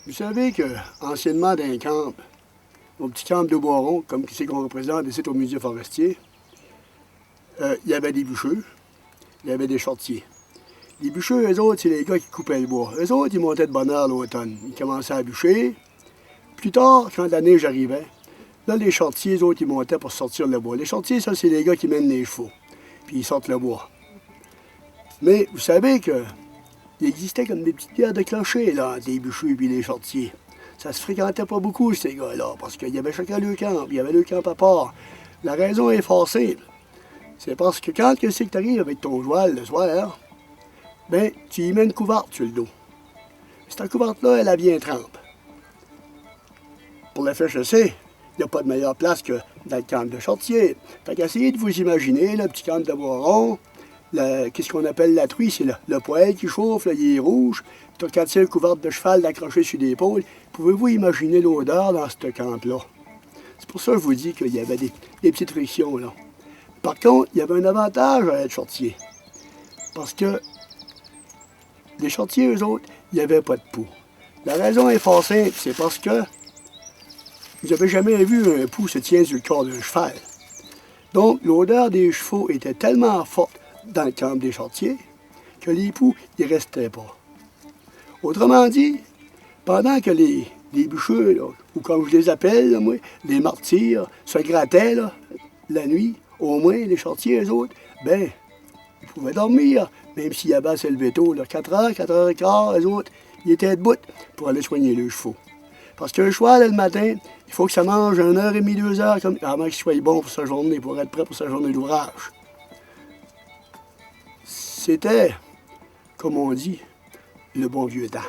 Vous savez que, anciennement, dans un camp, au petit camp de Boiron, comme c'est qu'on représente ici au musée forestier, il y avait des bûcheux, il y avait des charretiers. Les bûcheux, eux autres, c'est les gars qui coupaient le bois. Eux autres, ils montaient de bonne heure l'automne. Ils commençaient à bûcher. Plus tard, quand la neige arrivait, là, les charretiers, eux autres, ils montaient pour sortir le bois. Les charretiers, ça, c'est les gars qui mènent les chevaux. Puis ils sortent le bois. Mais vous savez que il existait comme des petites pierres de clocher, là, entre les bûcheux et les charretiers. Ça se fréquentait pas beaucoup, ces gars-là, parce qu'il y avait chacun leur camp, puis il y avait leur camp à part. La raison est fort simple. C'est parce que quand tu arrives avec ton joual le soir, ben, tu y mets une couverte sur le dos. Cette couverte-là, elle a bien trempe. Pour la faire chasser, il n'y a pas de meilleure place que dans le camp de charretier. Fait qu'essayez de vous imaginer, le petit camp de Boiron, qu'est-ce qu'on appelle la truie, c'est le poêle qui chauffe, là, il est rouge. Tu as 4 couvertes de cheval accrochées sur l'épaule. Pouvez-vous imaginer l'odeur dans ce camp-là? C'est pour ça que je vous dis qu'il y avait des petites frictions, là. Par contre, il y avait un avantage à être charretier. Parce que les charretiers, eux autres, il n'y avait pas de poux. La raison est fort simple, c'est parce que vous n'avez jamais vu un poux se tient sur le corps d'un cheval. Donc, l'odeur des chevaux était tellement forte dans le camp des charretiers que les poux, ils ne restaient pas. Autrement dit, pendant que les bûcheux, là, ou comme je les appelle, là, moi, les martyrs, se grattaient là, la nuit, au moins, les charretiers, eux autres, ben, ils pouvaient dormir, même s'il y avait assez levé tôt, là, 4h, 4h15, eux autres, ils étaient debout pour aller soigner leurs chevaux. Parce qu'un cheval, le matin, il faut que ça mange 1h30, 2h, avant qu'il soit bon pour sa journée, pour être prêt pour sa journée d'ouvrage. C'était, comme on dit, le bon vieux temps.